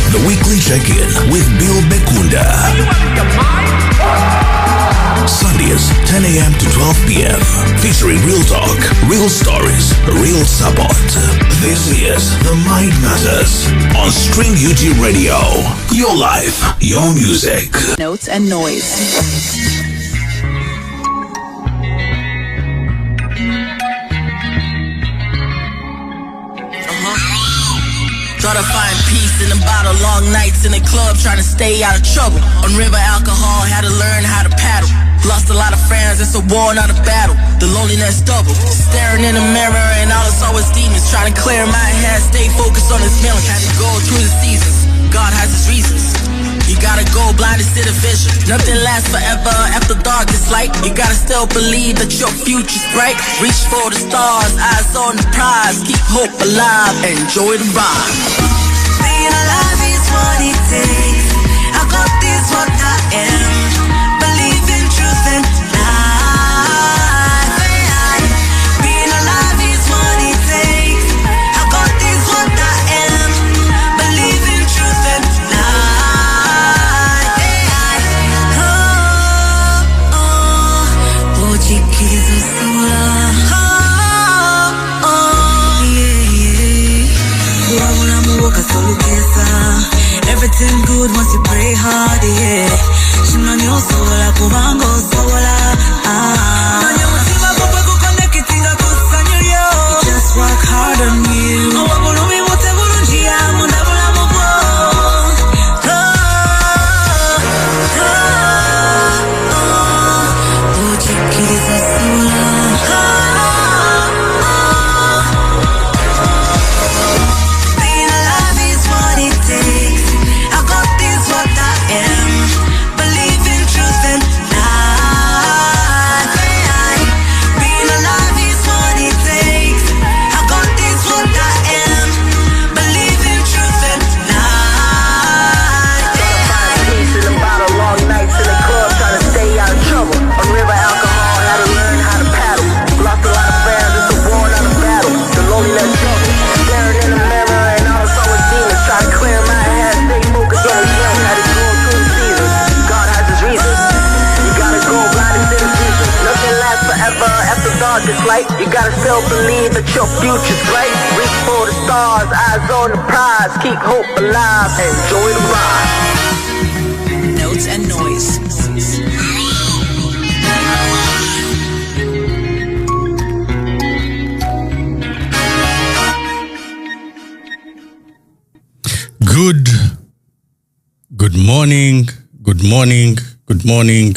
The weekly check-in with Bill Bekunda. Sundays, 10 a.m. to 12 p.m. Featuring real talk, real stories, real support. This is The Mind Matters on String UG Radio. Your life, your music. Notes and noise. Try to find peace in the bottle, long nights in the club, trying to stay out of trouble. On river alcohol, had to learn how to paddle. Lost a lot of friends, it's a war, not a battle. The loneliness double. Staring in the mirror and all I saw was demons. Trying to clear my head, stay focused on this feeling. Had to go through the seasons, God has his reasons. You gotta go blind to the vision. Nothing lasts forever after darkest light. You gotta still believe that your future's bright. Reach for the stars, eyes on the prize. Keep hope alive, enjoy the ride. Being alive is what it takes. I got this what I am. Believe in truth and life. Being alive is what it takes. I got this what I am. Believe in truth and life. Oh, chiquis sola. Everything good once you pray hard, yeah. Shimani osobola kubanga osobola. Nanya mutima gwe gukonekitinga kusanyulyo. Just work hard on you. Obulumi bute bulungi yamu ndabulamu bwo. Ochikiriza sola. You gotta still believe that your future's bright. Reach for the stars, eyes on the prize. Keep hope alive, enjoy the ride. Notes and noise. Good morning.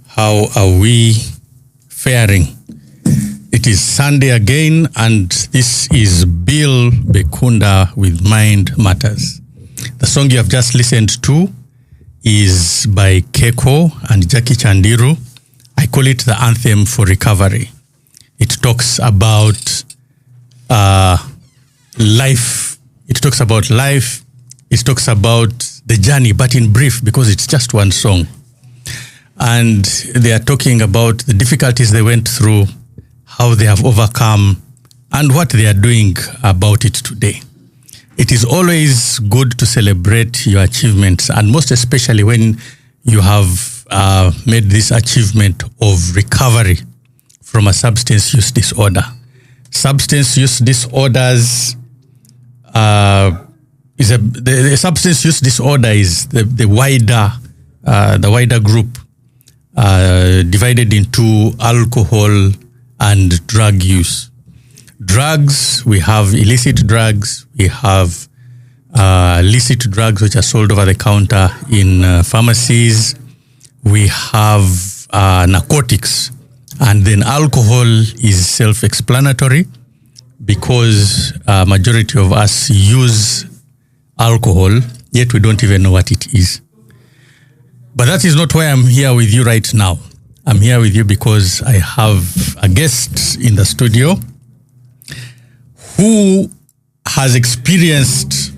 How are we faring? It is Sunday again, and this is Bill Bekunda with Mind Matters. The song you have just listened to is by Keko and Jackie Chandiru. I call it the anthem for recovery. It talks about life. It talks about life. It talks about the journey, but in brief, because it's just one song. And they are talking about the difficulties they went through, how they have overcome, and what they are doing about it today. It is always good to celebrate your achievements, and most especially when you have made this achievement of recovery from a substance use disorder. Substance use disorders the substance use disorder is the wider group divided into alcohol and drug use. Drugs, we have illicit drugs, we have licit drugs which are sold over the counter in pharmacies, we have narcotics, and then alcohol is self-explanatory because majority of us use alcohol, yet we don't even know what it is. But that is not why I'm here with you right now. I'm here with you because I have a guest in the studio who has experienced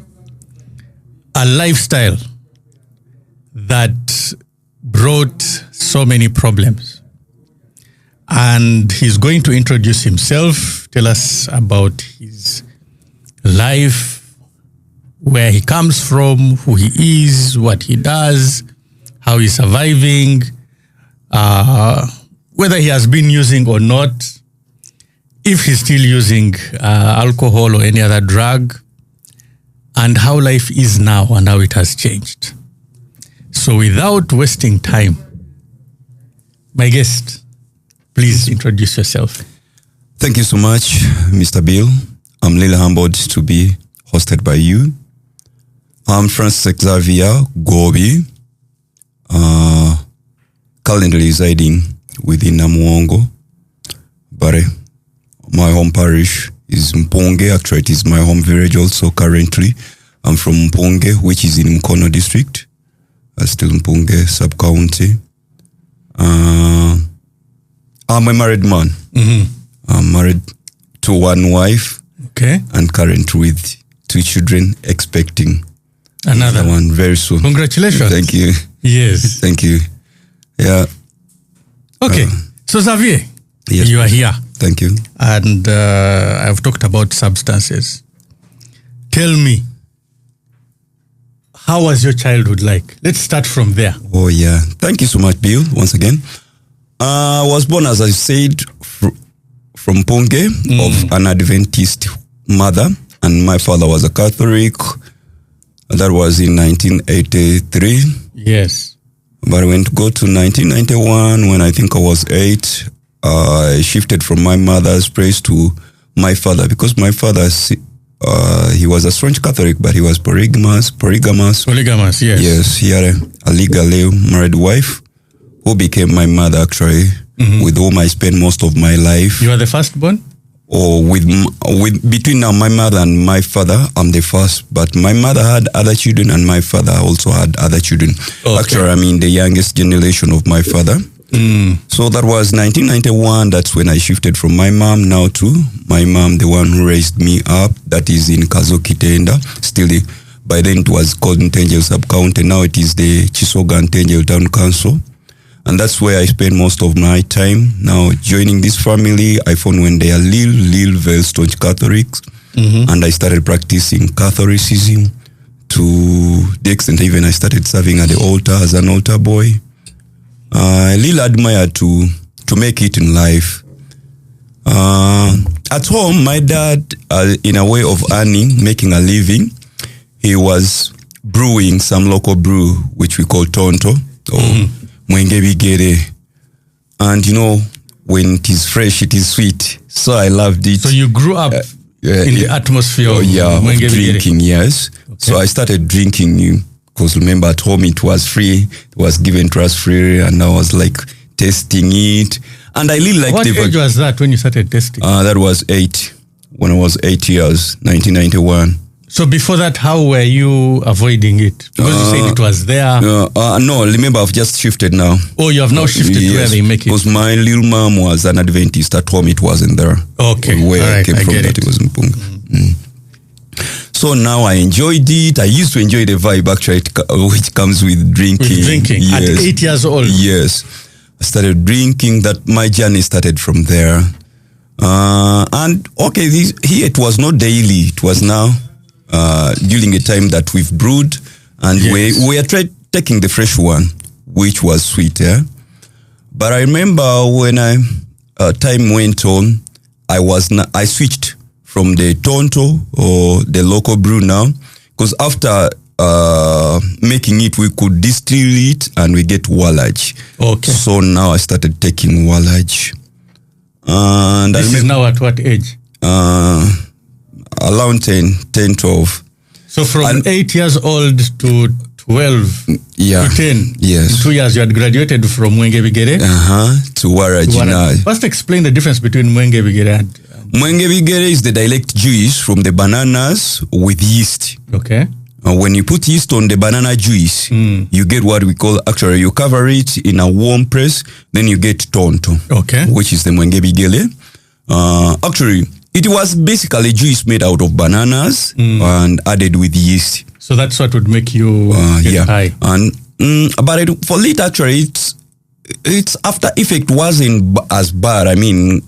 a lifestyle that brought so many problems. And he's going to introduce himself, tell us about his life, where he comes from, who he is, what he does, how he's surviving, whether he has been using or not, if he's still using alcohol or any other drug, and how life is now and how it has changed. So without wasting time, my guest, please introduce yourself. Thank you so much, Mr. Bill. I'm really humbled to be hosted by you. I'm Francis Xavier Gobi, currently residing within Namuongo, Bare. My home parish is Mpunge. Actually, it is my home village also currently. I'm from Mpunge, which is in Mkono district. Still Mpunge sub-county. I'm a married man. Mm-hmm. I'm married to one wife. Okay. And current with 2 children, expecting another one very soon. Congratulations. Thank you. Yes. Thank you. Yeah. Okay. So Xavier, yes, you are here. Thank you. And I've talked about substances. Tell me, how was your childhood like? Let's start from there. Oh, yeah. Thank you so much, Bill, once again. I was born, as I said, from Ponge, of an Adventist mother, and my father was a Catholic. That was in 1983. Yes. But when to go to 1991, when I think I was 8, I shifted from my mother's place to my father, because my father, he was a staunch Catholic, but he was polygamous. Polygamous, yes. Yes, he had a legally married wife who became my mother, actually, with whom I spent most of my life. You are the firstborn? Or with between now my mother and my father, I'm the first. But my mother had other children, and my father also had other children. Okay. Actually, I'm the youngest generation of my father. So that was 1991. That's when I shifted from my mom now to my mom, the one who raised me up. That is in Kazoki Tenda. Still, by then it was called Ntengel Sub-County. Now it is the Chisoga Ntengel Town Council. And that's where I spend most of my time. Now, joining this family, I found when they are very staunch Catholics. And I started practicing Catholicism to the extent even I started serving at the altar as an altar boy. I really admire to make it in life. At home, my dad, in a way of earning, making a living, he was brewing some local brew, which we call Tonto, or Mwenge Bigere. And you know, when it is fresh, it is sweet. So I loved it. So you grew up in the atmosphere of of drinking, yes. Okay. So I started drinking, because remember at home it was free, it was given to us free, and I was like tasting it. And I really liked it. What age was that when you started tasting? That was 8, when I was 8 years, 1991. So before that, how were you avoiding it? Because you said it was there. No, remember I've just shifted now. Oh, you have now shifted to where they make it. Because my little mom was an Adventist. At home it wasn't there. Okay. Where I came from, that it was in Punga. So now I enjoyed it. I used to enjoy the vibe actually, which comes with drinking. With drinking, yes. At 8 years old. Yes. I started drinking. That my journey started from there. And okay, here it was not daily. It was now during the time that we've brewed, and we are taking the fresh one, which was sweet. Yeah. But I remember when time went on, I switched from the Tonto or the local brew now, because after making it, we could distill it and we get wallage. Okay. So now I started taking wallage. And this is now at what age? Around 10, 12. So from 8 years old to 12 to 10, yes. 2 years you had graduated from Mwenge Bigere? To Waraj. First explain the difference between Mwenge Bigere and... Mwenge Bigere is the direct juice from the bananas with yeast. Okay. When you put yeast on the banana juice, you get what we call, actually you cover it in a warm press, then you get Tonto. Okay. Which is the Mwenge Bigere. Actually, it was basically juice made out of bananas and added with yeast. So that's what would make you get high. And but for it actually, its after effect wasn't as bad. I mean,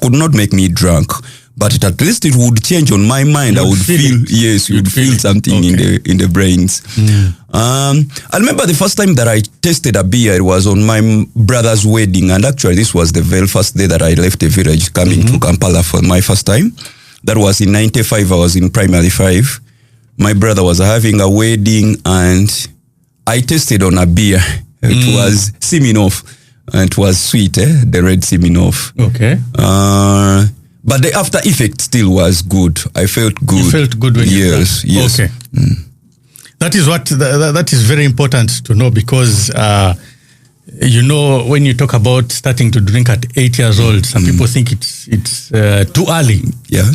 could not make me drunk, but at least it would change on my mind. I would feel yes, you would feel something in the brains. I remember the first time that I tasted a beer, it was on my brother's wedding, and actually this was the very first day that I left the village coming to Kampala for my first time. That was in 95. I was in primary 5. My brother was having a wedding and I tasted on a beer. It was Smirnoff. And it was sweet, the red Smirnoff. Okay. But the after effect still was good. I felt good. You felt good when you drank? Yes. Okay. That is what that is very important to know, because when you talk about starting to drink at 8 years old, some people think it's too early. Yeah.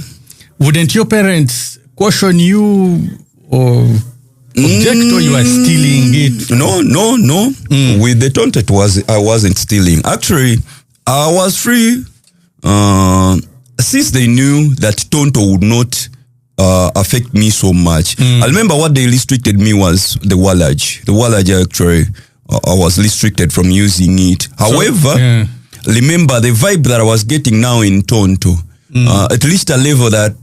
Wouldn't your parents caution you or object, or you are stealing it? No. With the tonto, I wasn't stealing. Actually, I was free. Since they knew that tonto would not affect me so much. I remember what they restricted me was the wallage. The wallage, actually, I was restricted from using it. However, remember the vibe that I was getting now in tonto, at least a level that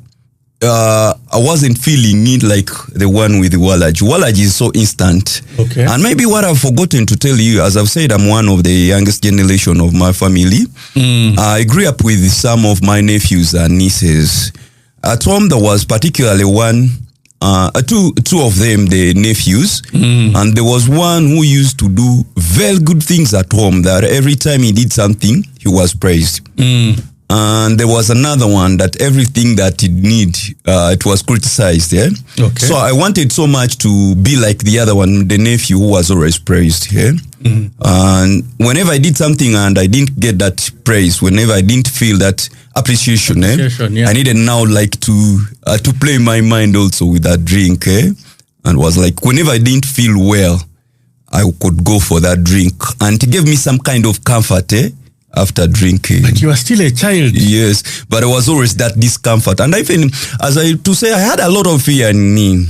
I wasn't feeling it like the one with the wallage. Wallage is so instant. Okay. And maybe what I've forgotten to tell you, as I've said, I'm one of the youngest generation of my family. I grew up with some of my nephews and nieces. At home, there was particularly two of them, the nephews. And there was one who used to do very good things at home, that every time he did something, he was praised. And there was another one that everything that it need, it was criticized. Yeah. Okay. So I wanted so much to be like the other one, the nephew who was always praised. Yeah. And whenever I did something and I didn't get that praise, whenever I didn't feel that appreciation, I needed now like to play my mind also with that drink. And was like, whenever I didn't feel well, I could go for that drink, and it gave me some kind of comfort. After drinking. But you are still a child. Yes, but it was always that discomfort. And even, I had a lot of fear in me.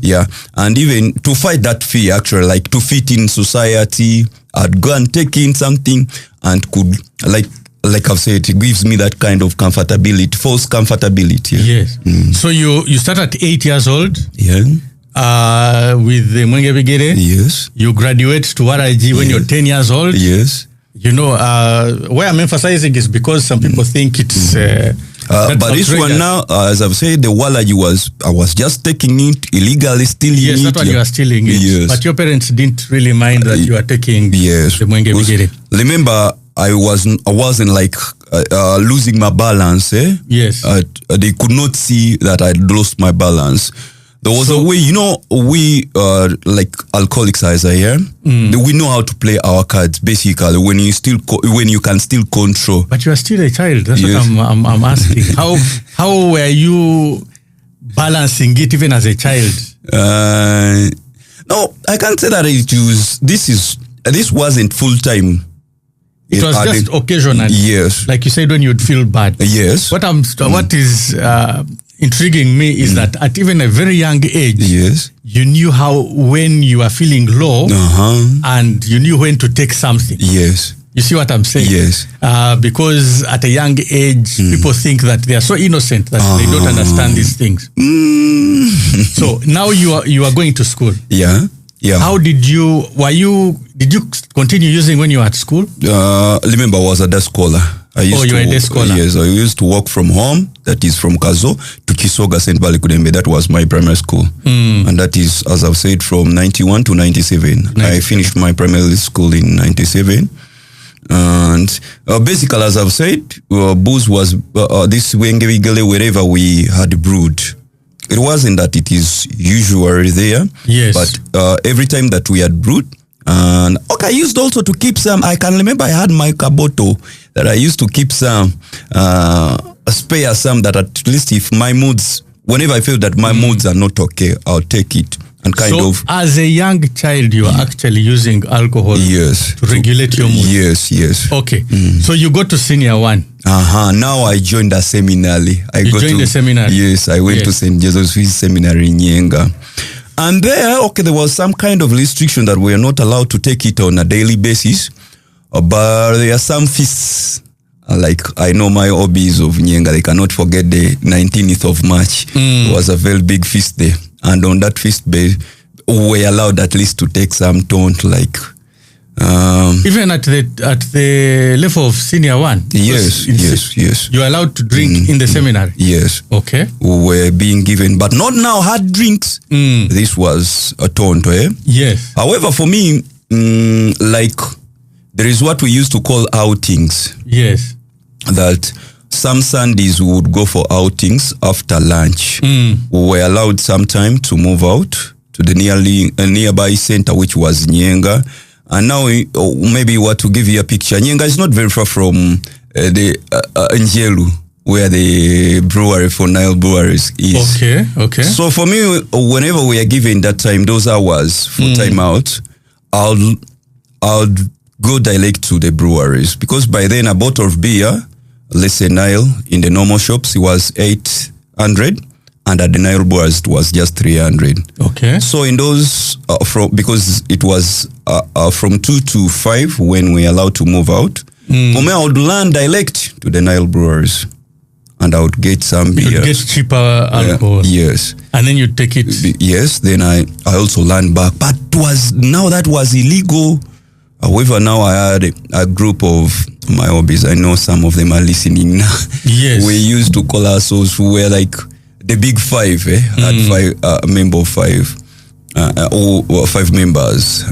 Yeah, and even to fight that fear, actually, like to fit in society, I'd go and take in something and could, like I've said, it gives me that kind of comfortability, false comfortability. Yes. So you start at 8 years old. Yeah. With the Mwenge Bigere. Yes. You graduate to RIG when you're 10 years old. Yes. Where I'm emphasizing is because some people think it's... but this one now, as I've said, the wallage I was just taking it illegally, stealing it. Yes, that one you are stealing it. Yes. But your parents didn't really mind that you are taking the Mwenge Bigere. Remember, I wasn't like losing my balance. Yes. They could not see that I'd lost my balance. There was a way, we like alcoholics as I am, we know how to play our cards basically when you can still control. But you are still a child. That's what I'm asking. How were you balancing it even as a child? No, I can't say that this wasn't full time. It was just occasional. Yes. Like you said, when you'd feel bad. Yes. What is intriguing me is that at even a very young age, you knew when you are feeling low, and you knew when to take something. Yes. You see what I'm saying? Yes. Because at a young age, people think that they are so innocent that they don't understand these things. So now you are going to school. Yeah. Yeah. How did you continue using when you were at school? Remember, I was a desk scholar. You were a desk scholar? Yes, I used to walk from home, that is from Kazo, to Kisoga St. Kudembe. That was my primary school. And that is, as I've said, from 91 to 97. I finished my primary school in 97. And basically, as I've said, booze was this Wengewigele wherever we had brewed. It wasn't that it is usually there. Yes. But every time that we had brewed, and I used also to keep some. I can remember I had my kaboto that I used to keep some, spare some that at least if my moods, whenever I feel that my moods are not okay, I'll take it. And so as a young child, you are actually using alcohol to regulate your mood? Yes. Okay. So you go to senior 1. Now I joined a seminary. You joined the seminary? Yes, I went to St. Joseph's Seminary in Nyenga. And there, there was some kind of restriction that we are not allowed to take it on a daily basis. But there are some feasts Like I know my hobbies of Nyenga. I cannot forget the 19th of March. It was a very big feast day, and on that feast day, we were allowed at least to take some taunt, like even at the level of senior one. Yes. You are allowed to drink in the seminary. Yes. Okay. We were being given, but not now hard drinks. This was a taunt, eh? Yes. However, for me, like there is what we used to call outings. Yes. That some Sundays we would go for outings after lunch. We were allowed some time to move out to the nearby center, which was Nyenga. And now maybe what to give you a picture. Nyenga is not very far from the Njelu, where the brewery for Nile Breweries is. Okay. So for me, whenever we are given that time, those hours for time out, I'll go direct to the breweries, because by then a bottle of beer, let's say Nile, in the normal shops, it was 800, and at the Nile Breweries it was just 300. Okay. So in those, because it was from 2 to 5 when we allowed to move out, for me I would land direct to the Nile Breweries, and I would get some beer. You get cheaper alcohol. Yes. And then you take it. Yes. Then I also land back, but that was illegal. However, now I had a group of my hobbies. I know some of them are listening now. Yes. We used to call ourselves, who were like the big five, had member of five, or 5 members.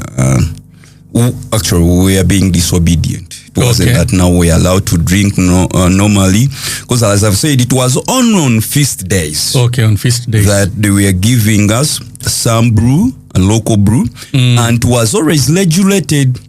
Who actually we were being disobedient. It wasn't that now we're allowed to drink normally, because as I've said, it was on feast days. Okay, on feast days. That they were giving us some brew, a local brew, and it was always regulated.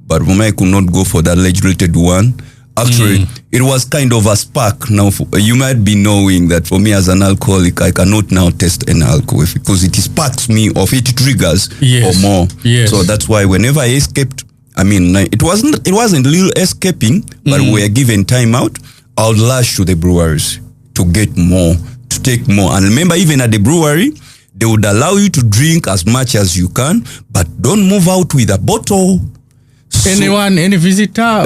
But for me, I could not go for that regulated one. Actually, it was kind of a spark. Now, you might be knowing that for me as an alcoholic, I cannot now taste an alcohol, because it sparks me, or it triggers or more. Yes. So that's why whenever I escaped, I mean, it wasn't real escaping, but we were given time out. I would rush to the breweries to get more, to take more. And remember, even at the brewery, they would allow you to drink as much as you can, but don't move out with a bottle. Anyone, any visitor?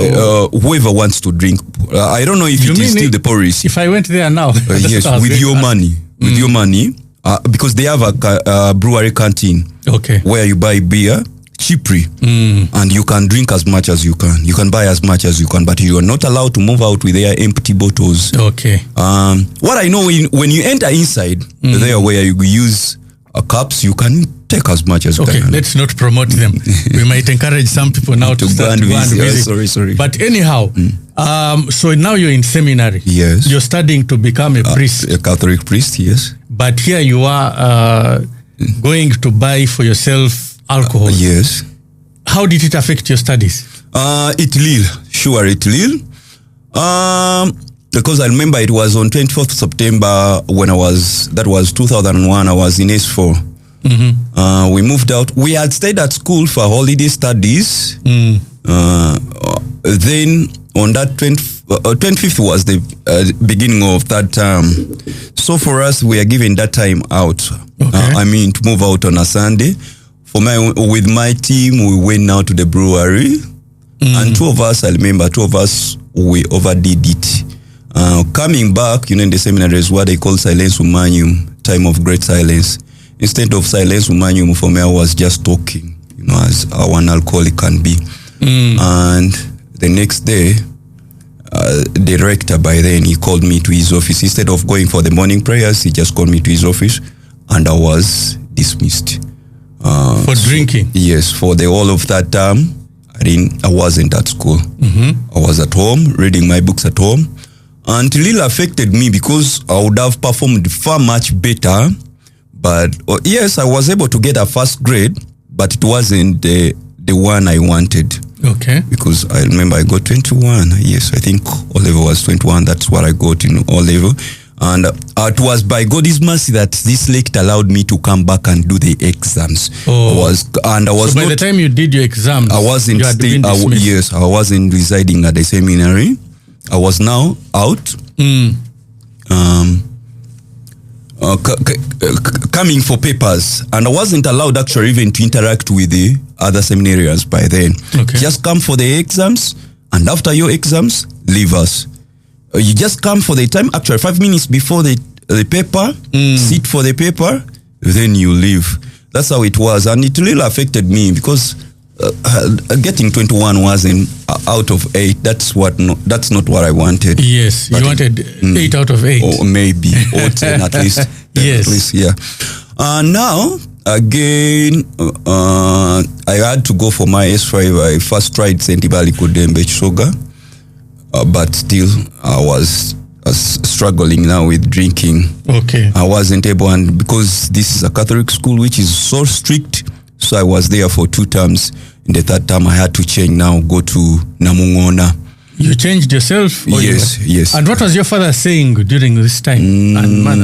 Whoever wants to drink. I don't know if it is still the policy. If I went there now. Yes, with your money. With your money. Because they have a brewery canteen. Okay. Where you buy beer cheaply. And you can drink as much as you can. You can buy as much as you can, but you are not allowed to move out with their empty bottles. Okay. What I know, when you enter inside, there where you use cups, you can take as much as you can. Okay, let's not promote them. We might encourage some people now to start to go and visit. Sorry. But anyhow, so now you're in seminary. Yes. You're studying to become a priest. A Catholic priest, yes. But here you are going to buy for yourself alcohol. Yes. How did it affect your studies? It will. Because I remember it was on 24th September that was 2001, I was in S4. We moved out. We had stayed at school for holiday studies. Then on that 25th was the beginning of that term. So for us, we are given that time out. To move out on a Sunday. For with my team, we went now to the brewery. And two of us, we overdid it. Coming back, in the seminary is what they call silence humanium, time of great silence. Instead of silence humanium, for me, I was just talking, as one alcoholic can be. And the next day, the rector by then, he called me to his office. Instead of going for the morning prayers, he just called me to his office, and I was dismissed. For drinking? Yes, for the whole of that term, I wasn't at school. I was at home, reading my books at home. And it really affected me, because I would have performed far much better. But yes, I was able to get a first grade, but it wasn't the one I wanted. Okay. Because I remember I got 21. Yes, I think O level was 21. That's what I got in O level. And it was by God's mercy that this lect allowed me to come back and do the exams. So by the time you did your exams, I wasn't I wasn't residing at the seminary. I was now out, coming for papers, and I wasn't allowed actually even to interact with the other seminarians by then. Okay. Just come for the exams, and after your exams, leave us. You just come for the time. Actually, 5 minutes before the paper, sit for the paper, then you leave. That's how it was, and it really affected me because getting 21 wasn't out of 8. That's not what I wanted. Yes, but you wanted 8 out of 8, or maybe or 10 at least. Yes, at least, yeah. Now again, I had to go for my S5. I first tried Sentibali Kudembe Chisoga, but still I was struggling now with drinking. Okay. I wasn't able, and because this is a Catholic school which is so strict, so I was there for 2 terms. In the 3rd term, I had to change now, go to Namungona. You changed yourself? Yes, yes. And what was your father saying during this time?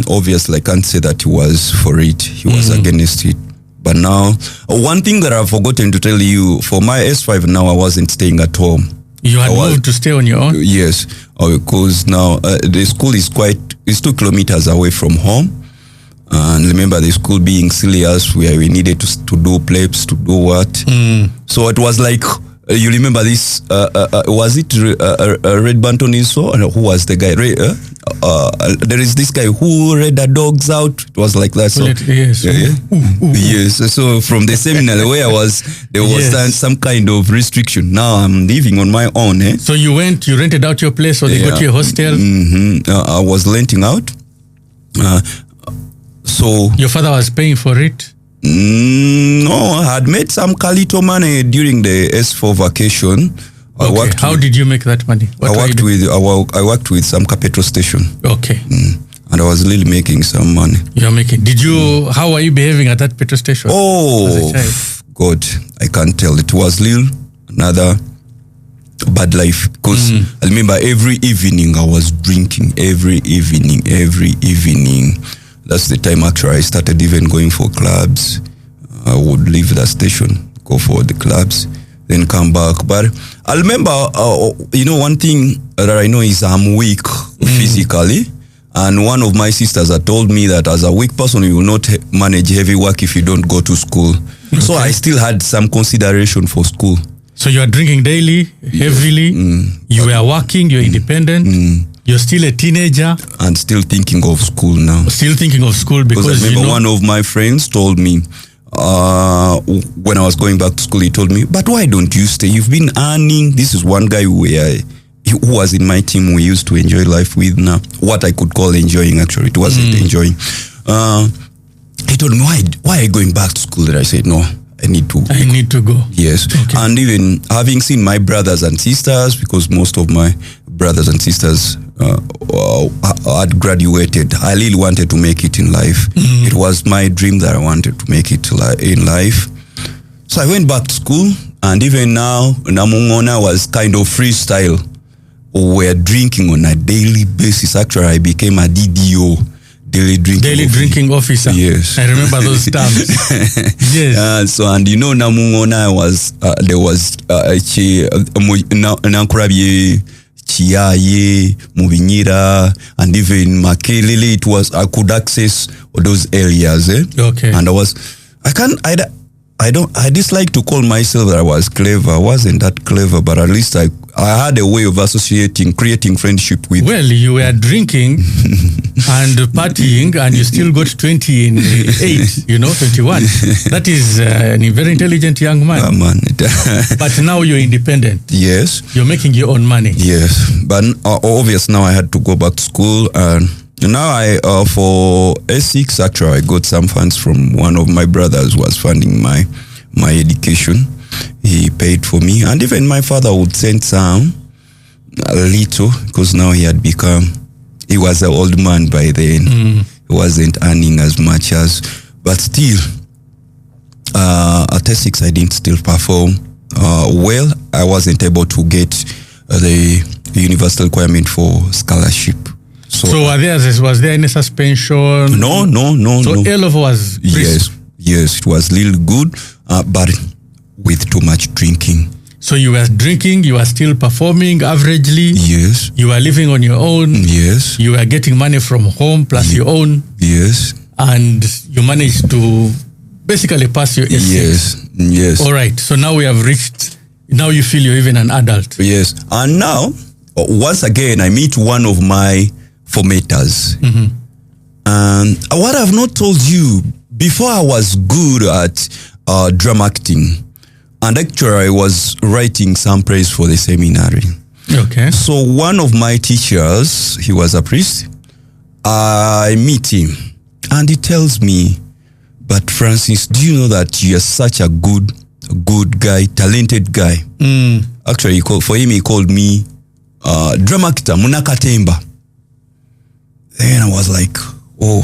Obviously, I can't say that he was for it. He was against it. But now, one thing that I've forgotten to tell you, for my S5 now, I wasn't staying at home. You had moved to stay on your own? Yes, because now the school is 2 kilometers away from home. And remember the school being serious where we needed to do plebs, to do what. So it was like, you remember this, was it Red Banton Iso? Who was the guy? There is this guy who read the dogs out. It was like that. So, yes. Yes. So from the seminary where I was, there was some kind of restriction. Now I'm living on my own. So you rented out your place, or they got you a hostel? I was renting out. So your father was paying for it? No, I had made some little money during the S4 vacation. How did you make that money? I worked with some petrol station. Okay. And I was really making some money. You're making. How were you behaving at that petrol station? Oh, God, I can't tell. It was another bad life, because I remember every evening I was drinking. Every evening. That's the time actually I started even going for clubs. I would leave the station, go for the clubs, then come back. But I remember, one thing that I know is I'm weak physically. And one of my sisters had told me that as a weak person, you will not manage heavy work if you don't go to school. Okay. So I still had some consideration for school. So you are drinking daily, heavily. You were working, you're independent. You're still a teenager. And still thinking of school now. Still thinking of school because I remember one of my friends told me, when I was going back to school, he told me, but why don't you stay? You've been earning. This is one guy who was in my team we used to enjoy life with now. What I could call enjoying, actually. It wasn't enjoying. He told me, why are you going back to school? And I said, no, I need to go. Yes. Okay. And even having seen my brothers and sisters, because most of my brothers and sisters had graduated, I really wanted to make it in life. It was my dream that I wanted to make it in life. So I went back to school, and even now, Namungona was kind of freestyle. We're drinking on a daily basis. Actually, I became a DDO, daily drinking officer. Yes, I remember those terms. Yes. And Namungona was there was Nankurabye, Chiaye, Mubinyira, and even Makelele. It was I could access those areas. Okay. And I dislike to call myself that I was clever. I wasn't that clever, but at least I had a way of creating friendship with. Well, you were drinking and partying, and you still got 20 in 8, 21. That is a very intelligent young man. Man. But now you're independent. Yes. You're making your own money. Yes. But obviously now I had to go back to school, and now for S6 actually I got some funds from one of my brothers who was funding my education. He paid for me, and even my father would send some a little, because now he was an old man by then. He wasn't earning as much but still at S6 I didn't still perform well. I wasn't able to get the universal requirement for scholarship. So was there any suspension? No. So A-level was brisk? Yes, it was little good, but with too much drinking. So you were drinking, you were still performing averagely? Yes. You were living on your own? Yes. You were getting money from home plus your own? Yes. And you managed to basically pass your S6? Yes. All right, so now we have now you feel you're even an adult? Yes. And now, once again, I meet one of my formators. And what I've not told you, before I was good at drama acting, and actually I was writing some plays for the seminary. Okay. So one of my teachers, he was a priest, I meet him and he tells me, but Francis, do you know that you are such a good guy, talented guy? Actually, he called me drama actor, Munakatemba. Then I was like, oh,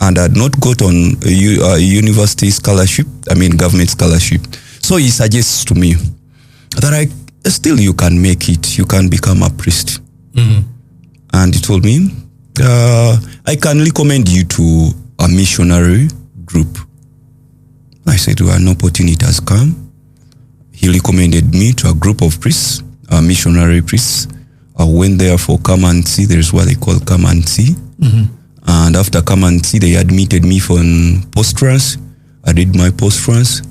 and I had not got on a university scholarship, government scholarship. So he suggests to me that still you can make it, you can become a priest. And he told me, I can recommend you to a missionary group. I said, well, an opportunity has come. He recommended me to a group of priests, missionary priests. I went there for come and see. There's what they call come and see. And after come and see, they admitted me for post-trance. I did my post-trance.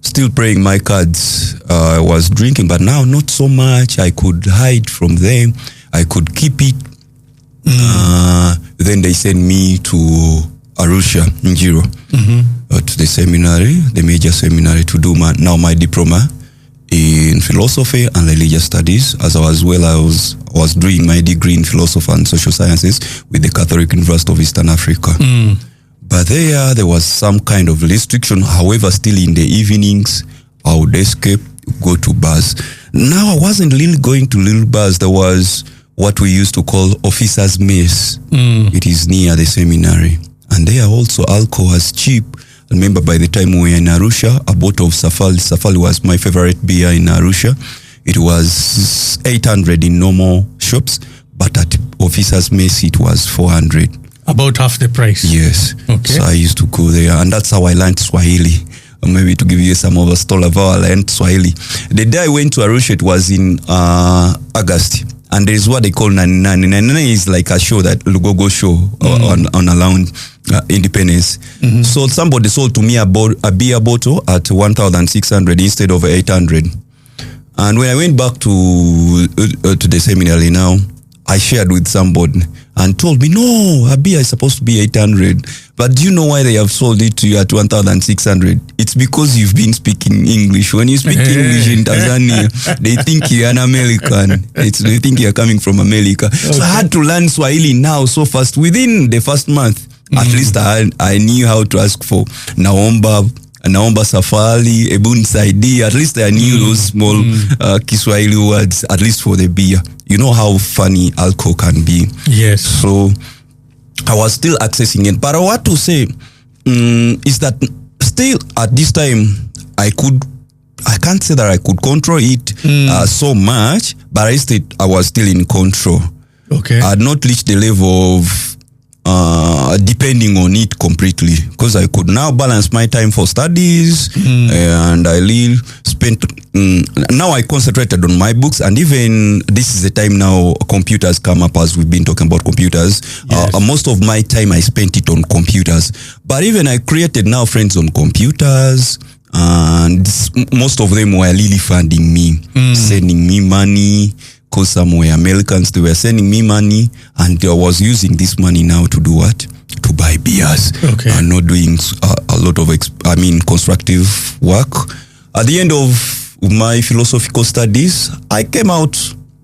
Still praying my cards. I was drinking, but now not so much. I could hide from them. I could keep it. Then they sent me to Arusha, Njiro, to the seminary, the major seminary, to do my diploma in philosophy and religious studies. As I was doing my degree in philosophy and social sciences with the Catholic University of Eastern Africa. But there was some kind of restriction. However, still in the evenings, I would escape, go to bars. Now I wasn't really going to little bars. There was what we used to call officers' mess. It is near the seminary. And there also alcohol was cheap. I remember by the time we were in Arusha, a bottle of Safari was my favorite beer in Arusha. It was 800 in normal shops, but at officers' mess it was 400. About half the price. Yes. Okay. So I used to go there, and that's how I learned Swahili. Maybe to give you some of a story of how I learned Swahili. The day I went to Arusha, it was in August. And there is what they call Nani Nani. Nani Nani is like a show, that Lugogo show on around Independence. So somebody sold to me a beer bottle at 1,600 instead of 800. And when I went back to the seminary now, I shared with somebody and told me, no, a beer is supposed to be 800. But do you know why they have sold it to you at 1,600? It's because you've been speaking English. When you speak English in Tanzania, they think you're an American. They think you're coming from America. Okay. So I had to learn Swahili now so fast. Within the first month, at least I knew how to ask for naomba safari, ebun saidi. At least I knew those small Kiswahili words, at least for the beer. You know how funny alcohol can be. Yes. So I was still accessing it. But what to say is that still at this time, I can't say that I could control it so much, but I was still in control. Okay. I had not reached the level of depending on it completely, because I could now balance my time for studies, and I now I concentrated on my books, and even this is the time now computers come up, as we've been talking about computers. Yes. Most of my time I spent it on computers, but even I created now friends on computers, and most of them were really funding me, sending me money. Because some were Americans, they were sending me money, and I was using this money now to do what? To buy beers. Okay. And not doing a lot of constructive work. At the end of my philosophical studies, I came out,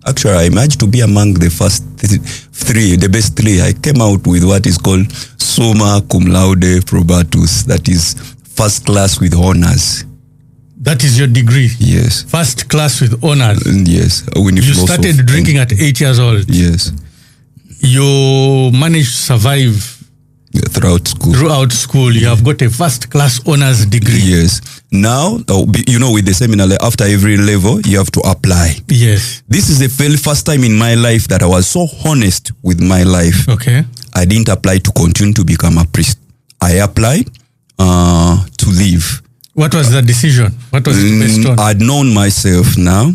actually I managed to be among the first three, the best three. I came out with what is called summa cum laude probatus, that is first class with honors. That is your degree? Yes. First class with honors? Yes. You started drinking at 8 years old? Yes. You managed to survive throughout school. You have got a first class honors degree? Yes. Now, with the seminar, after every level, you have to apply. Yes. This is the very first time in my life that I was so honest with my life. Okay. I didn't apply to continue to become a priest. I applied to leave. What was the decision? What was it based on? I'd known myself now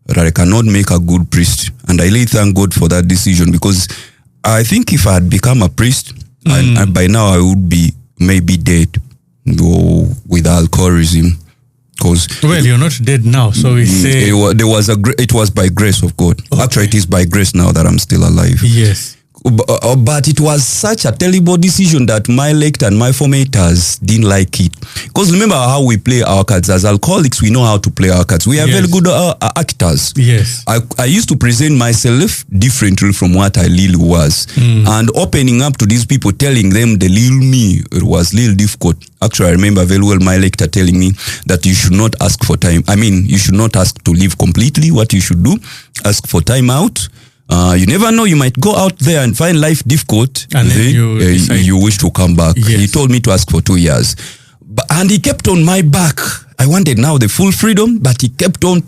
that I cannot make a good priest. And I really thank God for that decision, because I think if I had become a priest, and by now I would be maybe dead with alcoholism. Because you're not dead now, so we say it was by grace of God. Okay. Actually, it is by grace now that I'm still alive. Yes. But it was such a terrible decision that my elect and my formators didn't like it. Because remember how we play our cards. As alcoholics, we know how to play our cards. We are very good actors. Yes. I used to present myself differently from what I really was. And opening up to these people, telling them the real me, it was little difficult. Actually, I remember very well my lecturer telling me that you should not ask for time. I mean, you should not ask to leave completely. What you should do, ask for time out. You never know, you might go out there and find life difficult, and then you wish to come back. Yes. He told me to ask for 2 years, and he kept on my back. I wanted now the full freedom, but he kept on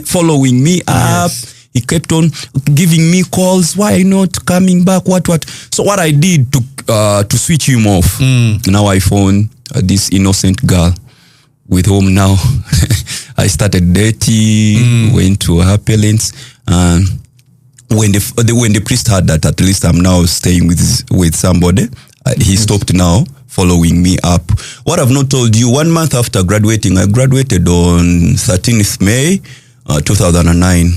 following me up. He kept on giving me calls. Why not coming back? What? So what I did to switch him off. Now I found this innocent girl with whom now I started dating. Went to her parents, and when the priest heard that at least I'm now staying with somebody, he stopped now following me up. What I've not told you, 1 month after graduating, I graduated on 13th May 2009,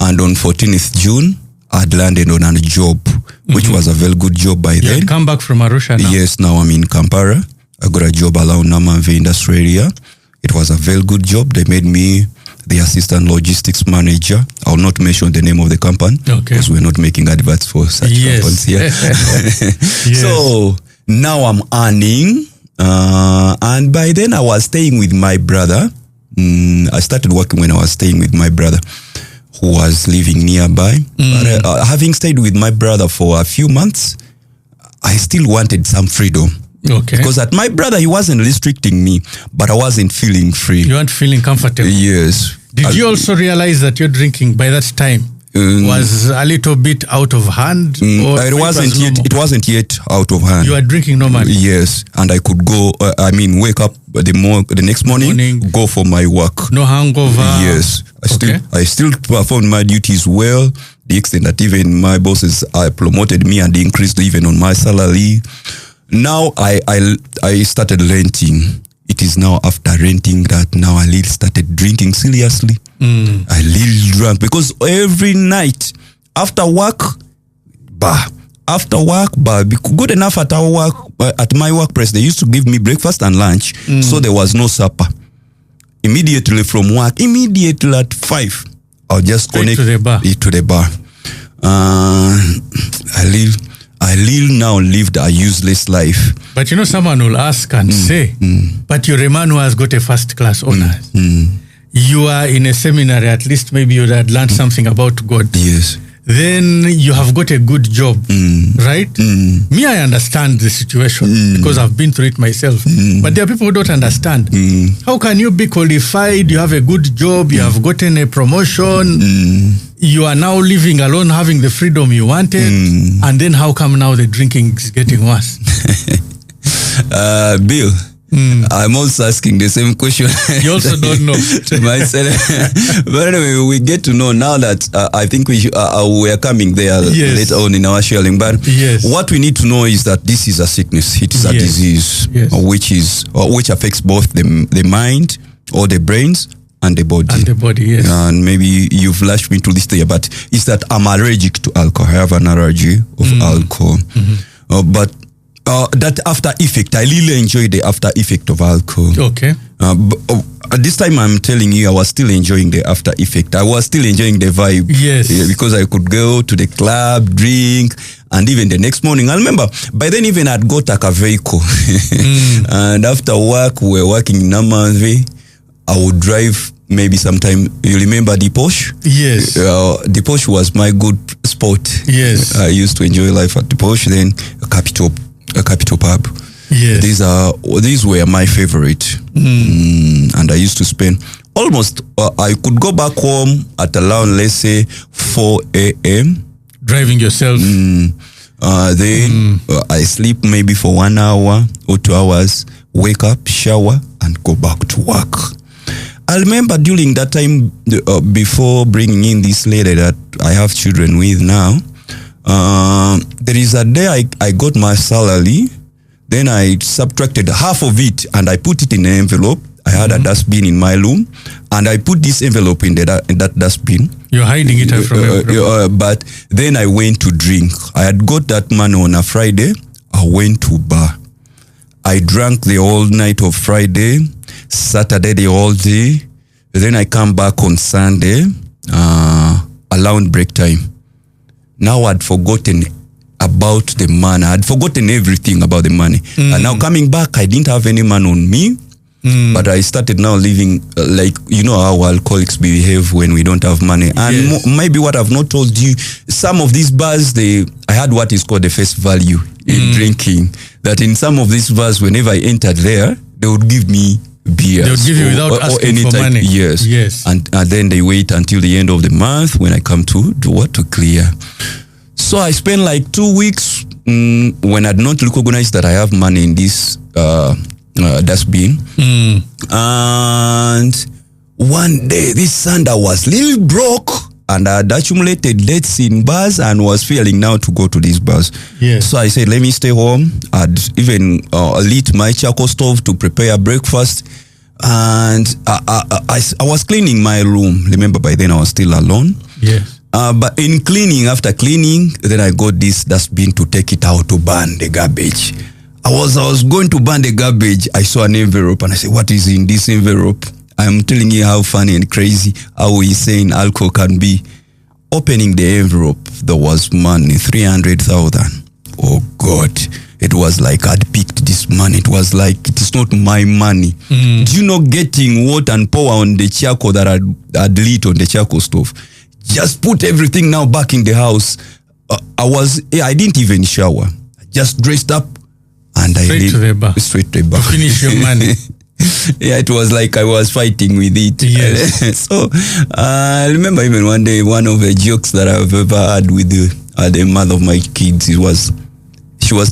and on 14th June I'd landed on a job, which was a very good job by then. You come back from Arusha now? Yes, now I'm in Kampala. I got a job around Namanve Industry area. It was a very good job. They made me the assistant logistics manager. I'll not mention the name of the company because we're not making adverts for such companies here. Yes. So now I'm earning, and by then I was staying with my brother. I started working when I was staying with my brother, who was living nearby. But having stayed with my brother for a few months, I still wanted some freedom. Okay. Because at my brother, he wasn't restricting me, but I wasn't feeling free. You weren't feeling comfortable? Yes. Did you also realize that your drinking by that time was a little bit out of hand? Or it wasn't yet out of hand. You were drinking normally? Yes. And I could go, wake up the next morning, go for my work. No hangover? Yes. I still performed my duties well. The extent that even my bosses promoted me and increased even on my salary. Now I started renting. It is now after renting that now I really started drinking seriously. I really drank because every night after work, good enough at our work, at my workplace, they used to give me breakfast and lunch, so there was no supper. Immediately from work, immediately at 5, I'll just connect to the bar. I now lived a useless life. But you know, someone will ask and say, but you're a man who has got a first class honors. You are in a seminary, at least maybe you had learned something about God. Yes. Then you have got a good job, right? Me, I understand the situation because I've been through it myself. But there are people who don't understand. How can you be qualified? You have a good job, you have gotten a promotion, you are now living alone, having the freedom you wanted, and then how come now the drinking is getting worse? Bill, I'm also asking the same question. You also don't know. To myself. But anyway, we get to know now that I think we are coming there later on in our sharing. But what we need to know is that this is a sickness. It is a disease which affects both the mind or the brains and the body. And the body, yes. And maybe you've lashed me to this day, but it's that I'm allergic to alcohol. I have an allergy of alcohol. But that after effect, I really enjoy the after effect of alcohol. Okay. At this time, I'm telling you, I was still enjoying the after effect. I was still enjoying the vibe. Yes. Because I could go to the club, drink, and even the next morning. I remember, by then even I'd got a vehicle. And after work, we were working in Namanve. I would drive maybe sometime. You remember the Porsche? Yes. The Porsche was my good spot. Yes. I used to enjoy life at the Porsche. Then a Capital Pub. Yes. These were my favorite. And I used to spend almost, I could go back home at around, let's say, 4 a.m. Driving yourself. Then I sleep maybe for 1 hour or 2 hours, wake up, shower, and go back to work. I remember during that time, before bringing in this lady that I have children with now, there is a day I got my salary, then I subtracted half of it and I put it in an envelope I had a dustbin in my room, and I put this envelope in that dustbin. You're hiding it from everyone. But then I went to drink. I had got that money on a Friday. I went to bar. I drank the whole night of Friday, Saturday the whole day. Then I come back on Sunday, around break time. Now I'd forgotten about the money. I'd forgotten everything about the money. And now coming back, I didn't have any money on me. But I started now living like, you know how alcoholics behave when we don't have money. And maybe what I've not told you, some of these bars, I had what is called the face value in drinking. That in some of these bars, whenever I entered there, they would give me beers. They would give you without asking for money. Yes. And then they wait until the end of the month when I come to do what? To clear. So I spent like 2 weeks when I'd not recognized that I have money in this dustbin. And one day this Sunday was little broke, and I had accumulated debts in bars and was feeling now to go to these bars. Yes. So I said, let me stay home. I'd even lit my charcoal stove to prepare breakfast. And I was cleaning my room. Remember, by then I was still alone. Yes. But in cleaning, after cleaning, then I got this dustbin to take it out to burn the garbage. I was going to burn the garbage. I saw an envelope and I said, what is in this envelope? I'm telling you how funny and crazy how he's saying alcohol can be. Opening the envelope, there was money, 300,000. Oh God. It was like I'd picked this money. It was like, it is not my money. Do you know getting water and power on the charcoal that I'd lit on the charcoal stove? Just put everything now back in the house. I didn't even shower. I just dressed up and straight to the bar. Straight to the bar. To finish your money. Yeah, it was like I was fighting with it. Yes. So I remember even one day, one of the jokes that I've ever had with the mother of my kids, she was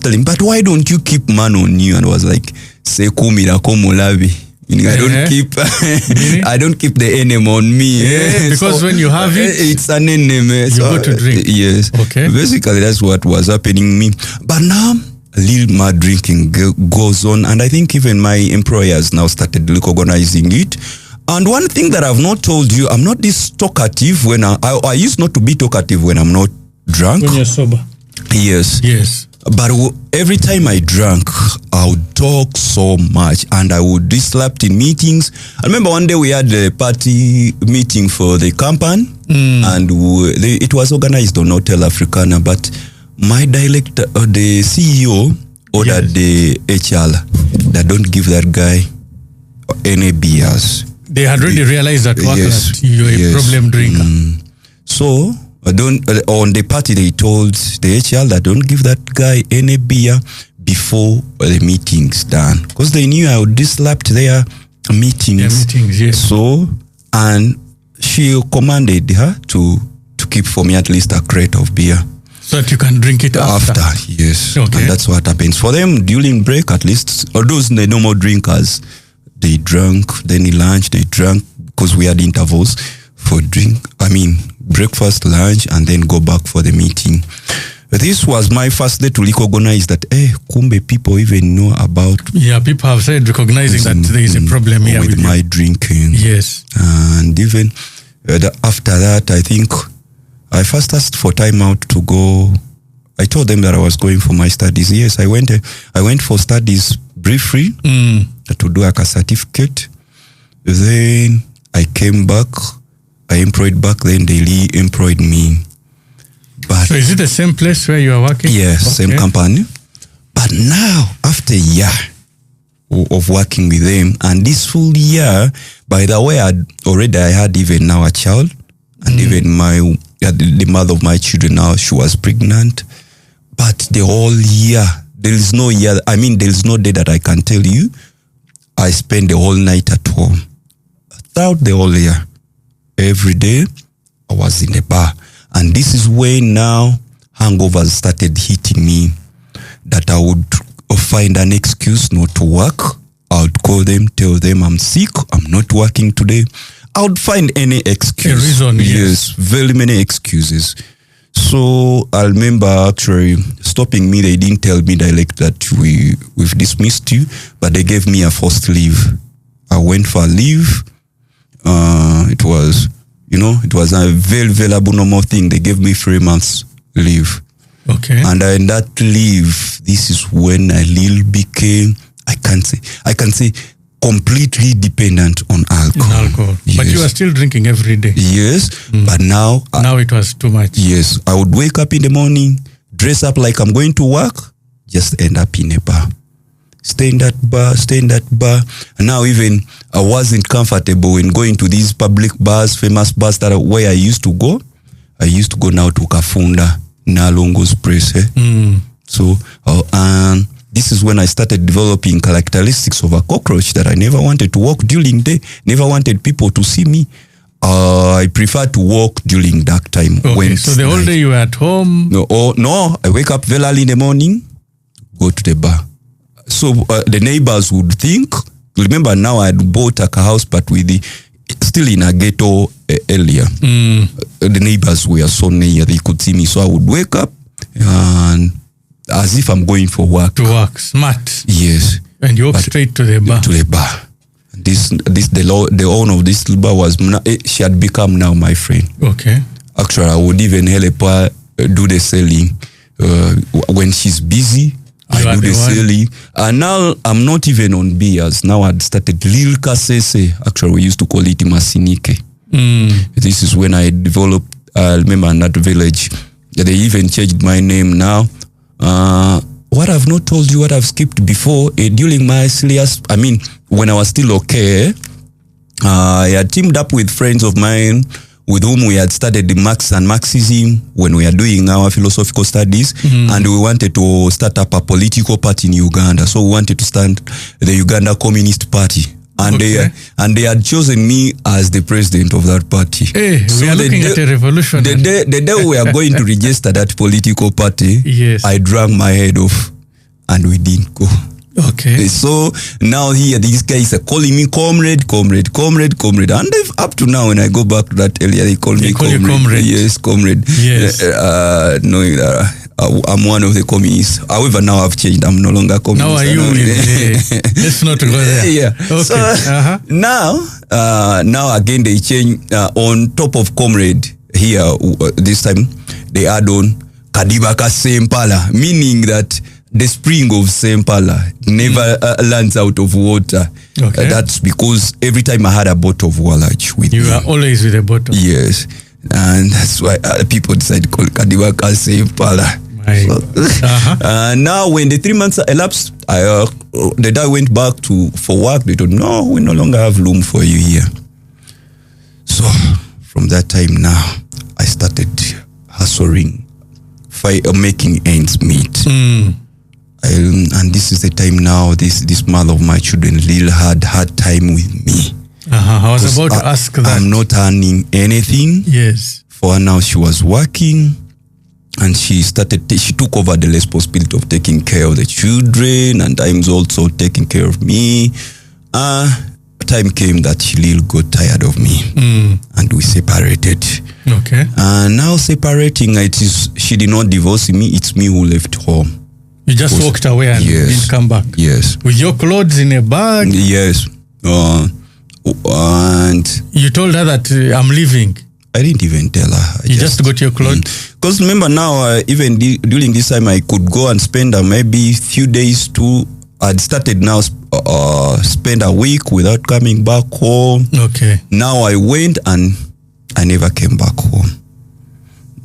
telling, but why don't you keep man on you? And I was like, sekumira komulabi. I don't keep the enemy on me. Yeah, because when you have it, it's an enemy. You go to drink. Yes. Okay. Basically, that's what was happening to me. But now, a little more drinking goes on, and I think even my employers now started recognizing it. And one thing that I've not told you, I'm not this talkative when I used not to be talkative when I'm not drunk. When you're sober. Yes. Yes. But every time I drank, I would talk so much and I would disrupt in meetings. I remember one day we had a party meeting for the company and it was organized on Hotel Africana, but my director, the CEO, ordered the HR that don't give that guy any beers. They had already realized that, that you're a problem drinker. So, on the party they told the HR that don't give that guy any beer before the meeting's done, because they knew I would disrupt their meetings. Yes. So, and she commanded her to keep for me at least a crate of beer, so that you can drink it after. Yes. Okay. And that's what happens for them during break. At least, or those the normal drinkers, they drank, then lunch they drank, because we had intervals for breakfast, lunch, and then go back for the meeting. This was my first day to recognize that, kumbe people even know about. Yeah, people have started recognizing that there is a problem here with my drinking. Yes. And even after that, I think I first asked for time out to go. I told them that I was going for my studies. Yes, I went for studies briefly to do a certificate. Then I came back. I employed back, then they re-employed me. But so is it the same place where you are working? Yes, okay. Same company. But now, after a year of working with them, and this full year, by the way, I had even now a child, and even the mother of my children now, she was pregnant. But the whole year, there is no day that I can tell you I spent the whole night at home. Throughout the whole year, every day I was in the bar. And this is when now hangovers started hitting me, that I would find an excuse not to work. I would call them, tell them I'm sick, I'm not working today. I would find any excuse. A reason, yes, very many excuses. So I remember actually stopping me. They didn't tell me direct that we've dismissed you, but they gave me a forced leave. I went for leave. It was a very valuable normal thing. They gave me 3 months leave. Okay. And in that leave, this is when I really became, I can say, completely dependent on alcohol. Yes. But you were still drinking every day. Yes, but now it was too much. Yes, I would wake up in the morning, dress up like I'm going to work, just end up in a bar. Stay in that bar. And now even I wasn't comfortable in going to these public bars, famous bars where I used to go. I used to go now to Kafunda, Nalongo's Press. So, and this is when I started developing characteristics of a cockroach that I never wanted to walk during day, never wanted people to see me. I prefer to walk during dark time. Okay, so the whole day you were at home? No, I wake up very early in the morning, go to the bar. So the neighbors would think, remember now I had bought a house, but still in a ghetto area. The neighbors were so near, they could see me. So I would wake up and as if I'm going for work. To work, smart. Yes. And you walk straight to the bar. To the bar. The owner of this bar she had become now my friend. Okay. Actually, I would even help her do the selling. When she's busy, I do the selling. And now I'm not even on beers. Now I'd started Lil Kasese. Actually, we used to call it Masinike. This is when I developed, I remember in that village, they even changed my name now. What I've not told you, what I've skipped before, during my when I was still okay, I had teamed up with friends of mine with whom we had studied the Marx and Marxism when we are doing our philosophical studies, and we wanted to start up a political party in Uganda. So we wanted to start the Uganda Communist Party. And they had chosen me as the president of that party. Hey, so we are looking at a revolution. The day we are going to register that political party, yes, I drank my head off and we didn't go. Okay. So now here, these guys are calling me comrade. And up to now, when I go back to that area, they call me comrade. Yes, comrade. Yes. Knowing that I'm one of the communists. However, now I've changed. I'm no longer communist. Now are you let's not go there. Yeah. Okay. So now again they change on top of comrade here. This time they add on Kadibaka Sempala, meaning that the spring of Sempala never runs out of water. Okay. That's because every time I had a bottle of Wallach with me. You are always with a bottle. Yes. And that's why people decide to call Kadibaka Sempala. Now when the 3 months elapsed, the day I went back for work, they told me, no, we no longer have room for you here. So from that time now, I started hustling, making ends meet. And this is the time now, this mother of my children really had time with me. I was about to ask that. I'm not earning anything. Yes. For her now, she was working. And she took over the responsibility of taking care of the children and times also taking care of me. Time came that she really got tired of me and we separated. Okay. And now separating, she did not divorce me, it's me who left home. You just walked away and didn't come back? Yes. With your clothes in a bag? Yes. And you told her that I'm leaving? I didn't even tell her. You just got your clothes? Because remember now, even during this time, I could go and spend maybe few days too. I'd started now spend a week without coming back home. Okay. Now I went and I never came back home.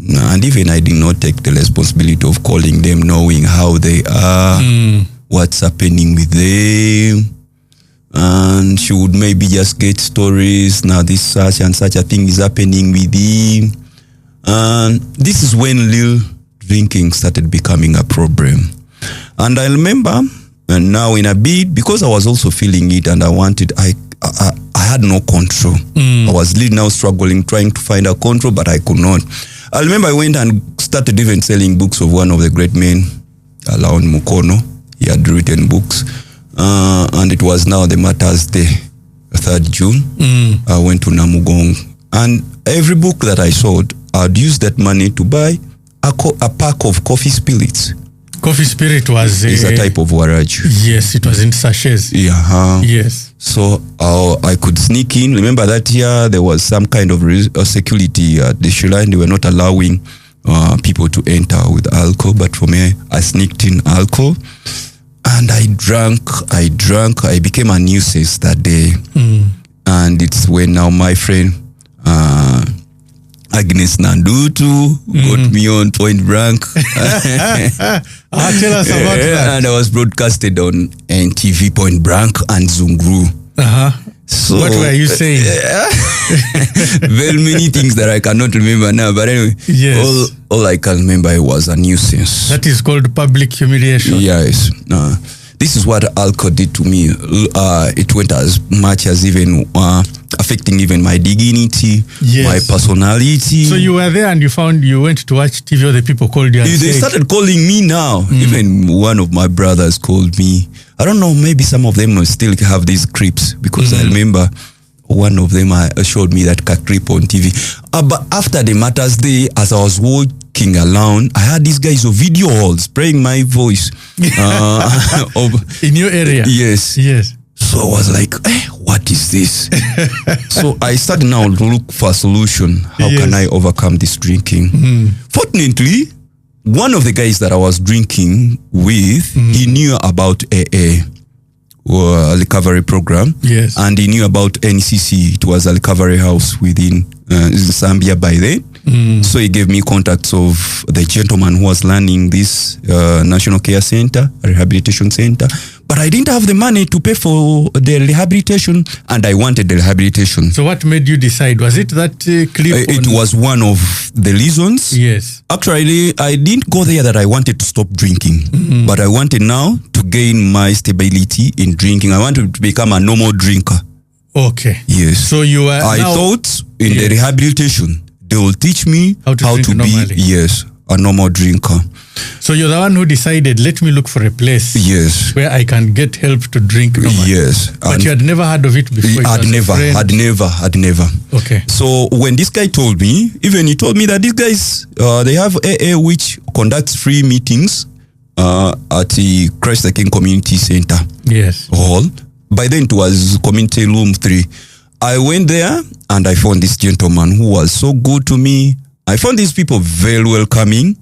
And even I did not take the responsibility of calling them, knowing how they are, what's happening with them. And she would maybe just get stories. Now this such and such a thing is happening with him. And this is when little drinking started becoming a problem. And I remember, and now in a bit, because I was also feeling it and I had no control. I was really now struggling, trying to find a control, but I could not. I remember I went and started even selling books of one of the great men, Alaon Mukono. He had written books. And it was now the Matters Day, 3rd June. I went to Namugong. And every book that I sold, I'd use that money to buy a pack of coffee spirits. Coffee Spirit was is a type of waraju. Yes, it was in sachets. Yeah. Yes. So I could sneak in. Remember that year there was some kind of security at the shrine. They were not allowing people to enter with alcohol. But for me, I sneaked in alcohol. And I drank. I became a nuisance that day. And it's when now my friend Agnes Nandutu got me on Point Blank. Tell us about that. And I was broadcasted on NTV Point Blank and Zungru. So, what were you saying? Very many things that I cannot remember now. But anyway, yes. all I can remember was a nuisance. That is called public humiliation. Yes. This is what alcohol did to me. It went as much as even affecting even my dignity, my personality. So you were there and you went to watch TV, or the people called you and they started calling me now. Even one of my brothers called me. I don't know, maybe some of them still have these creeps, because I remember one of them showed me that creep on TV. But after the Matters Day, as I was walking around, I had these guys of video halls playing my voice. In your area? Yes. So I was like, what is this? So I started now to look for a solution. How can I overcome this drinking? Fortunately, one of the guys that I was drinking with, he knew about AA, a recovery program. Yes. And he knew about NCC. It was a recovery house within Zambia by then. So he gave me contacts of the gentleman who was running this National Care Center, Rehabilitation Center. But I didn't have the money to pay for the rehabilitation, and I wanted the rehabilitation. So what made you decide? Was it that clip? It was one of the reasons. Yes. Actually, I didn't go there that I wanted to stop drinking, but I wanted now to gain my stability in drinking. I wanted to become a normal drinker. Okay. Yes. So you were. I thought in the rehabilitation they will teach me how to be a normal drinker. So you're the one who decided, let me look for a place where I can get help to drink normally. Yes. But you had never heard of it before? Had never. Okay. So when this guy told me, he told me that these guys, they have AA which conducts free meetings at the Christ the King Community Center Hall. By then it was Community Room 3. I went there and I found this gentleman who was so good to me. I found these people very welcoming.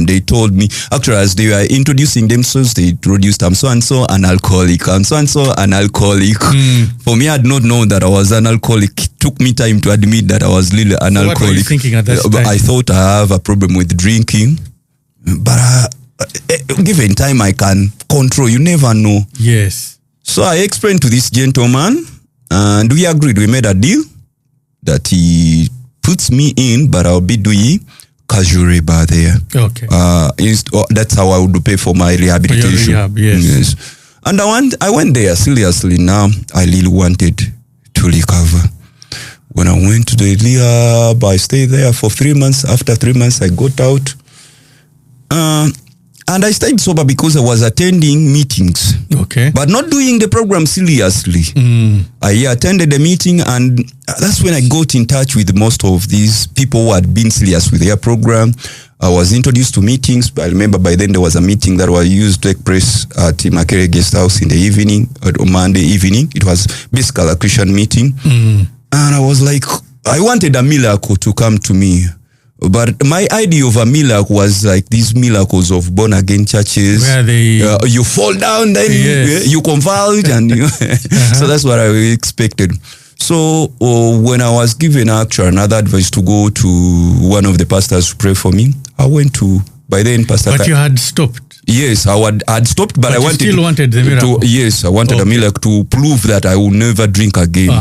They told me, actually, as they were introducing themselves, they introduced, I'm so-and-so an alcoholic, I'm so-and-so an alcoholic. For me, I had not known that I was an alcoholic. It took me time to admit that I was really an alcoholic. What were you thinking at that time? I thought I have a problem with drinking. But given time, I can control. You never know. Yes. So I explained to this gentleman, and we agreed. We made a deal that he puts me in, but I'll be doing casual labor there. Okay. That's how I would pay for my rehabilitation. For your rehab, yes. And I went there seriously. Now I really wanted to recover. When I went to the rehab, I stayed there for 3 months. After 3 months, I got out. And I stayed sober because I was attending meetings. Okay. But not doing the program seriously. I attended the meeting, and that's when I got in touch with most of these people who had been serious with their program. I was introduced to meetings. I remember by then there was a meeting that was used to take place at the Makere Guest House in the evening, on Monday evening. It was basically a Christian meeting. And I was like, I wanted a miracle to come to me. But my idea of a miracle was like these miracles of born again churches, where they you fall down, then you convert, and so that's what I expected. So when I was given another advice to go to one of the pastors to pray for me, I went to. By then, Pastor. But you had stopped. Yes, I'd stopped, but I wanted the miracle. Yes, I wanted a miracle to prove that I will never drink again.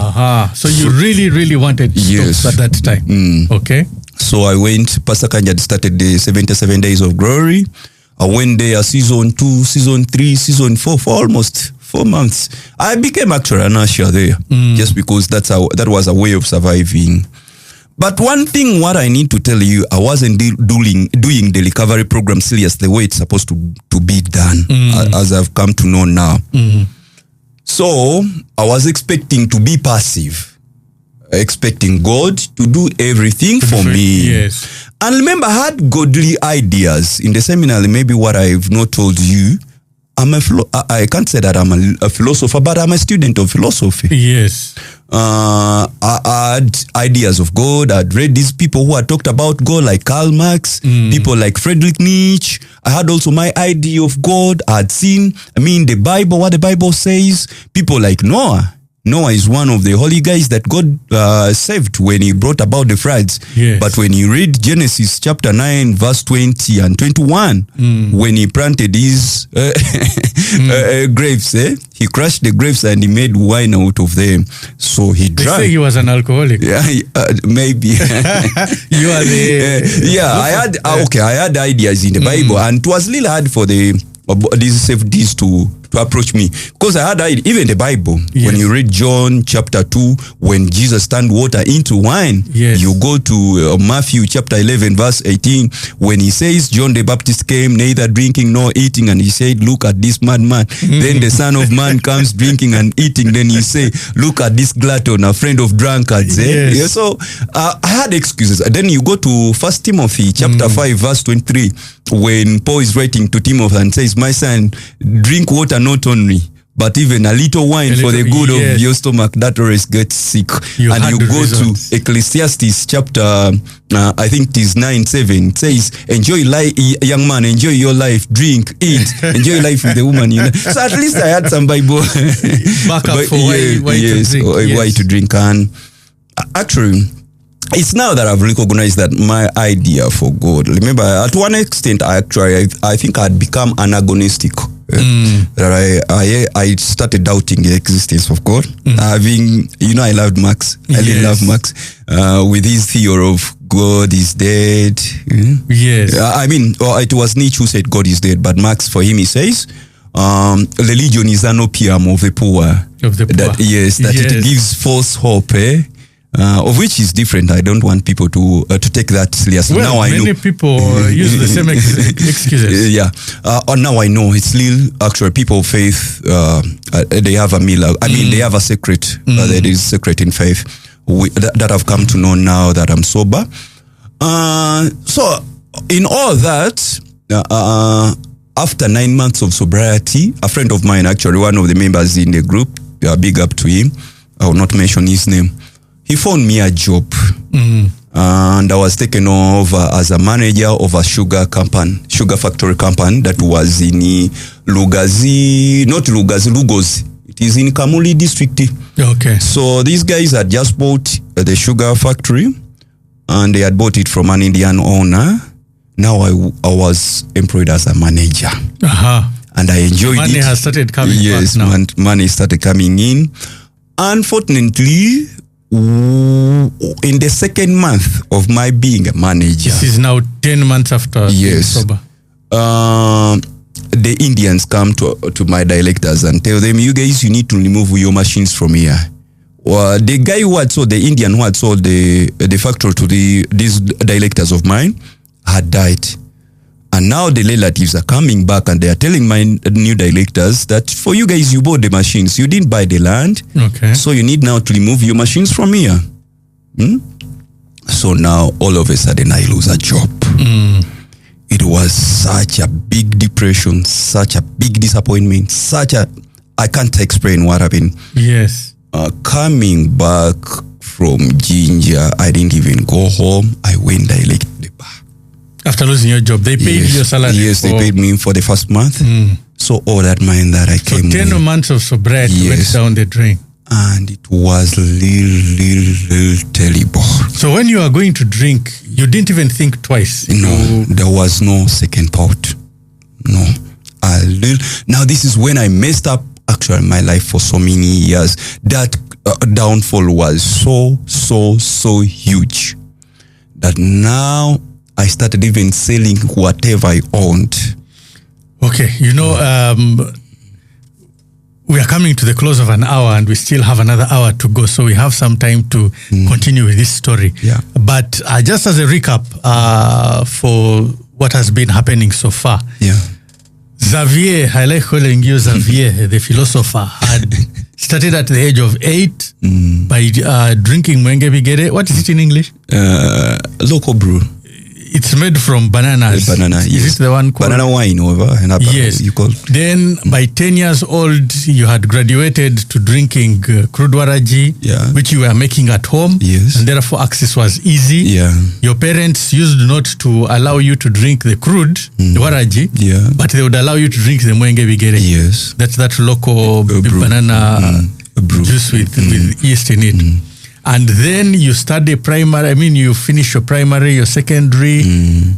So you really wanted to stop at that time. Okay. So I went. Pastor Kanja had started the 77 Days of Glory. I went there season 2, season 3, season 4 for almost 4 months. I became actually an usher there just because that was a way of surviving. But one thing, what I need to tell you, I wasn't doing the recovery program seriously the way it's supposed to be done, as I've come to know now. So I was expecting to be passive. expecting God to do everything for me. Yes. And remember, I had godly ideas in the seminary. Maybe what I've not told you, I can't say that I'm a philosopher, but I'm a student of philosophy. Yes. I had ideas of God. I'd read these people who had talked about God, like Karl Marx, people like Friedrich Nietzsche. I had also my idea of God. I had seen, the Bible, what the Bible says. People like Noah. Noah is one of the holy guys that God saved when he brought about the floods. Yes. But when you read Genesis chapter 9, verse 20 and 21, when he planted his grapes, he crushed the grapes and he made wine out of them. So he drank. They say he was an alcoholic. Yeah, maybe. You are the... I had ideas in the Bible, and it was really hard for these safeties to approach me, because I had even the Bible. Yes. When you read John chapter 2, when Jesus turned water into wine, yes. You go to Matthew chapter 11 verse 18, when he says John the Baptist came neither drinking nor eating, and he said, look at this madman. Then the Son of Man comes drinking and eating. Then he say, look at this glutton, a friend of drunkards. Yes. Yeah, so I had excuses. Then you go to 1 Timothy chapter 5 verse 23, when Paul is writing to Timothy and says, my son, drink water not only, but even a little wine for the good of your stomach, that always gets sick. You go to Ecclesiastes chapter, I think it is 9:7. It says, enjoy life, young man, enjoy your life, drink, eat, enjoy life with the woman. So at least I had some Bible backup for why to drink. And actually, it's now that I've recognized that my idea for God, remember, at one extent, I think I'd become antagonistic. That I started doubting the existence of God. I loved Marx. I really love Marx with his theory of God is dead. Yes. It was Nietzsche who said God is dead, but Marx, for him, he says, religion is an opium of the poor. It gives false hope. Of which is different. I don't want people to take that seriously. Well, now I know many people use the same excuses. Now I know it's still actually people of faith. They have a meal. They have a secret. There is secret in faith that I've come to know now that I'm sober. So in all that, after 9 months of sobriety, a friend of mine, actually one of the members in the group, big up to him. I will not mention his name. He found me a job, and I was taken over as a manager of a sugar factory company that was in Lugozi. It is in Kamuli district. Okay. So these guys had just bought the sugar factory, and they had bought it from an Indian owner. Now I was employed as a manager. And I enjoyed money it. Has started coming back now. Money started coming in. Unfortunately, in the second month of my being a manager, this is now 10 months after being sober. The Indians come to my directors and tell them, you guys, you need to remove your machines from here. The guy who had sold, the Indian who had sold the factory to these directors of mine had died. And now the relatives are coming back and they are telling my new directors that for you guys, you bought the machines. You didn't buy the land. Okay. So you need now to remove your machines from here. So now all of a sudden I lose a job. It was such a big depression, such a big disappointment, I can't explain what happened. Yes. Coming back from Ginger, I didn't even go home. I went directly back. After losing your job, they paid your salary? Yes, they paid me for the first month. So all that money that I came with. 10 months of sobriety went down the drain. And it was really terrible. So when you are going to drink, you didn't even think twice? No, there was no second thought. No. Now this is when I messed up actually my life for so many years. That downfall was so huge that now I started even selling whatever I owned. Okay, we are coming to the close of an hour and we still have another hour to go. So we have some time to continue with this story. Yeah. But just as a recap for what has been happening so far. Yeah. Xavier, I like calling you Xavier, the philosopher, had started at the age of 8 by drinking mwenge bigere. What is it in English? Local brew. It's made from bananas. Banana, Is yes. it the one called? Banana wine over. Yes. You call. Then by 10 years old, you had graduated to drinking crude waraji, Yeah. which you were making at home. Yes. And therefore access was easy. Yeah. Your parents used not to allow you to drink the crude, the waraji, Yeah. but they would allow you to drink the mwenge bigere. Yes. That's that local brew. banana brew. juice with yeast in it. And then you study primary, you finish your primary, your secondary,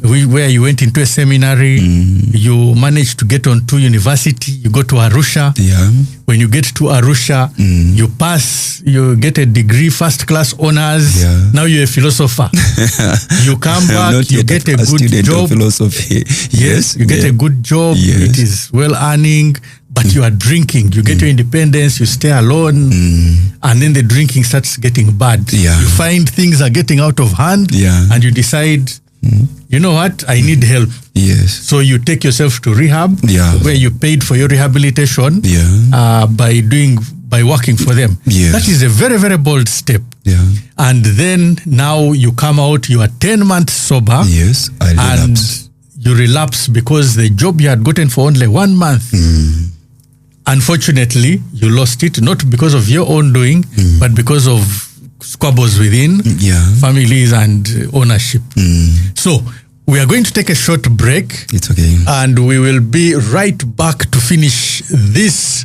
where you went into a seminary, you managed to get onto university, you go to Arusha. Yeah. When you get to Arusha, you pass, you get a degree, first class honors. Yeah. Now you're a philosopher. You come I'm back, not you yet get a good student job. of philosophy. Yes, you get Yeah. a good job. Yes. It is well earning, but you are drinking. You get your independence, you stay alone, and then the drinking starts getting bad. Yeah. You find things are getting out of hand, Yeah. and you decide, you know what, I need help. Yes. So you take yourself to rehab, Yeah. where you paid for your rehabilitation Yeah. by working for them. Yes. That is a very, very bold step. Yeah. And then now you come out, you are 10 months sober. Yes. I And relapse. you relapse because the job you had gotten for only 1 month, unfortunately, you lost it, not because of your own doing, but because of squabbles within Yeah. families and ownership. So we are going to take a short break, It's okay. and we will be right back to finish this